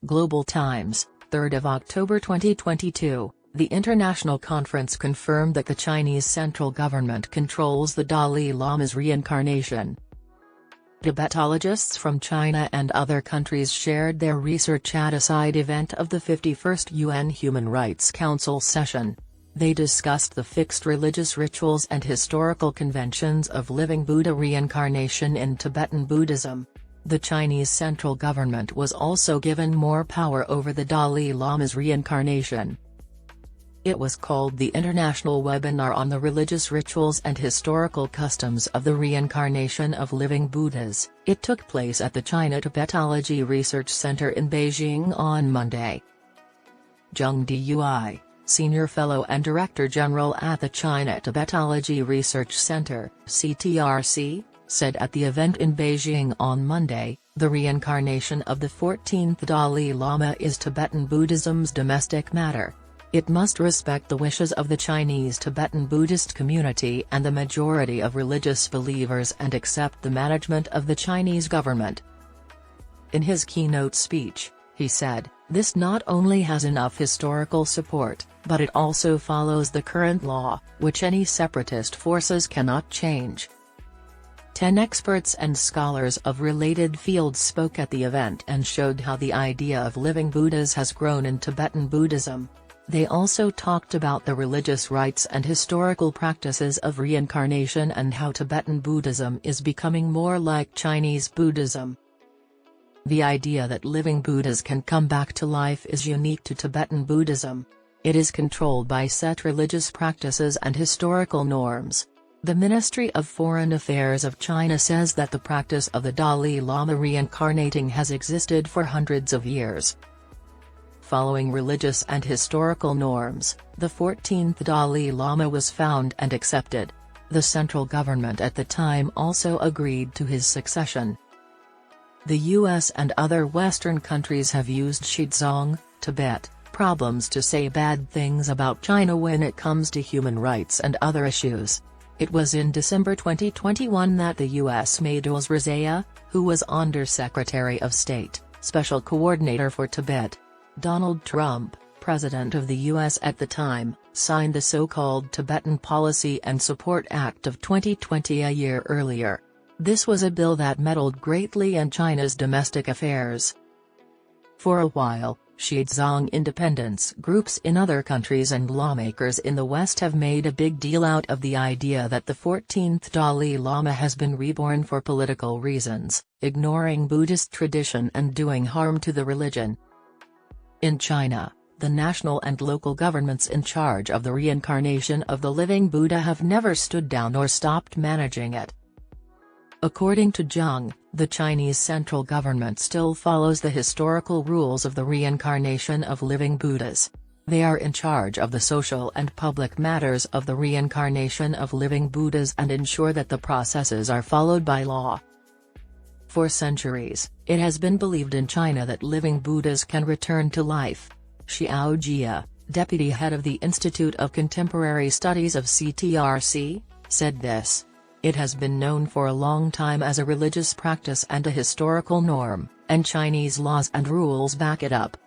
Global Times, 3 October 2022. The international conference confirmed that the Chinese central government controls the Dalai Lama's reincarnation. Tibetologists from China and other countries shared their research at a side event of the 51st UN Human Rights Council session. They discussed the fixed religious rituals and historical conventions of living Buddha reincarnation in Tibetan Buddhism. The Chinese central government was also given more power over the Dalai Lama's reincarnation. It was called the International Webinar on the Religious Rituals and Historical Customs of the Reincarnation of Living Buddhas. It took place at the China Tibetology Research Center in Beijing on Monday. Zheng Dui, Senior Fellow and Director General at the China Tibetology Research Center, CTRC, said at the event in Beijing on Monday, the reincarnation of the 14th Dalai Lama is Tibetan Buddhism's domestic matter. It must respect the wishes of the Chinese Tibetan Buddhist community and the majority of religious believers and accept the management of the Chinese government. In his keynote speech, he said, "This not only has enough historical support, but it also follows the current law, which any separatist forces cannot change." 10 experts and scholars of related fields spoke at the event and showed how the idea of living Buddhas has grown in Tibetan Buddhism. They also talked about the religious rites and historical practices of reincarnation and how Tibetan Buddhism is becoming more like Chinese Buddhism. The idea that living Buddhas can come back to life is unique to Tibetan Buddhism. It is controlled by set religious practices and historical norms. The Ministry of Foreign Affairs of China says that the practice of the Dalai Lama reincarnating has existed for hundreds of years. Following religious and historical norms, the 14th Dalai Lama was found and accepted. The central government at the time also agreed to his succession. The US and other Western countries have used Xizang, Tibet, problems to say bad things about China when it comes to human rights and other issues. It was in December 2021 that the U.S. made Jules Rizea, who was Under-Secretary of State, Special Coordinator for Tibet. Donald Trump, President of the U.S. at the time, signed the so-called Tibetan Policy and Support Act of 2020 a year earlier. This was a bill that meddled greatly in China's domestic affairs. For a while, Xizang independence groups in other countries and lawmakers in the West have made a big deal out of the idea that the 14th Dalai Lama has been reborn for political reasons, ignoring Buddhist tradition and doing harm to the religion. In China, the national and local governments in charge of the reincarnation of the living Buddha have never stood down or stopped managing it. According to Zheng, the Chinese central government still follows the historical rules of the reincarnation of living Buddhas. They are in charge of the social and public matters of the reincarnation of living Buddhas and ensure that the processes are followed by law. For centuries, it has been believed in China that living Buddhas can return to life. Xiao Jia, deputy head of the Institute of Contemporary Studies of CTRC, said this. It has been known for a long time as a religious practice and a historical norm, and Chinese laws and rules back it up.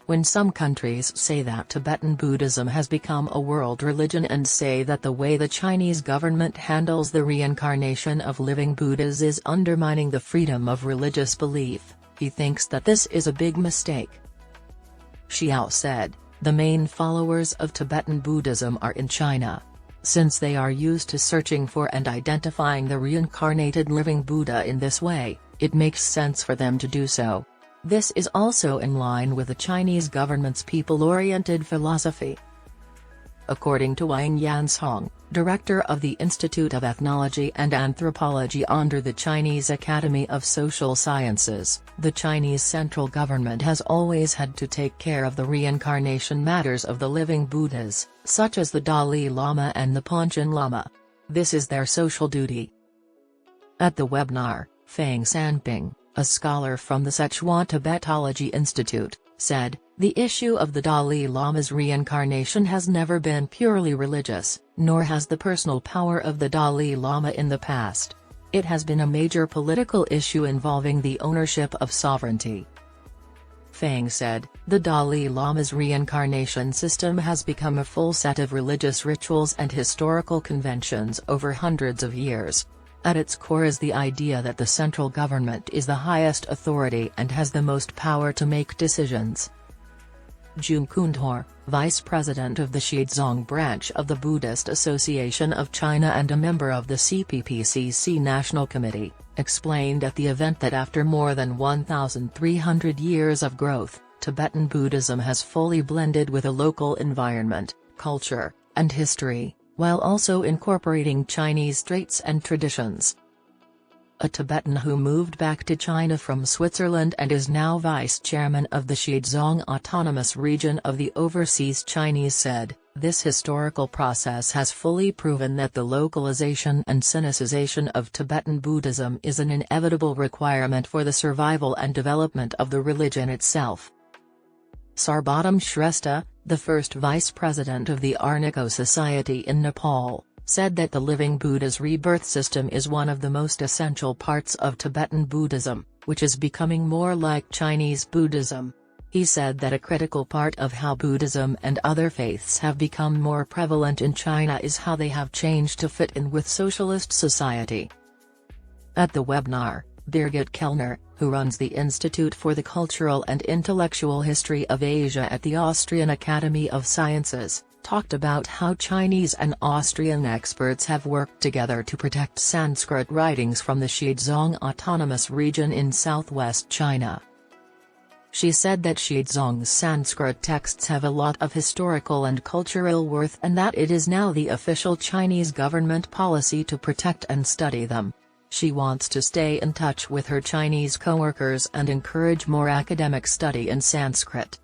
When some countries say that Tibetan Buddhism has become a world religion and say that the way the Chinese government handles the reincarnation of living Buddhas is undermining the freedom of religious belief, he thinks that this is a big mistake. Xiao said, the main followers of Tibetan Buddhism are in China. Since they are used to searching for and identifying the reincarnated living Buddha in this way, it makes sense for them to do so. This is also in line with the Chinese government's people-oriented philosophy. According to Wang Yansong, director of the Institute of Ethnology and Anthropology under the Chinese Academy of Social Sciences, the Chinese central government has always had to take care of the reincarnation matters of the living Buddhas, such as the Dalai Lama and the Panchen Lama. This is their social duty. At the webinar, Fang Sanping, a scholar from the Sichuan Tibetology Institute, said, the issue of the Dalai Lama's reincarnation has never been purely religious, nor has the personal power of the Dalai Lama in the past. It has been a major political issue involving the ownership of sovereignty. Feng said, "The Dalai Lama's reincarnation system has become a full set of religious rituals and historical conventions over hundreds of years. At its core is the idea that the central government is the highest authority and has the most power to make decisions." Zheng Dui, vice president of the Shizong branch of the Buddhist Association of China and a member of the CPPCC National Committee, explained at the event that after more than 1,300 years of growth, Tibetan Buddhism has fully blended with a local environment, culture, and history, while also incorporating Chinese traits and traditions. A Tibetan who moved back to China from Switzerland and is now vice-chairman of the Xizang Autonomous Region of the Overseas Chinese said, "This historical process has fully proven that the localization and Sinicization of Tibetan Buddhism is an inevitable requirement for the survival and development of the religion itself." Sarbottam Shrestha, the first vice president of the Arniko Society in Nepal, said that the living Buddha's rebirth system is one of the most essential parts of Tibetan Buddhism, which is becoming more like Chinese Buddhism. He said that a critical part of how Buddhism and other faiths have become more prevalent in China is how they have changed to fit in with socialist society. At the webinar, Birgit Kellner, who runs the Institute for the Cultural and Intellectual History of Asia at the Austrian Academy of Sciences, talked about how Chinese and Austrian experts have worked together to protect Sanskrit writings from the Xizang Autonomous Region in southwest China. She said that Xizang's Sanskrit texts have a lot of historical and cultural worth and that it is now the official Chinese government policy to protect and study them. She wants to stay in touch with her Chinese coworkers and encourage more academic study in Sanskrit.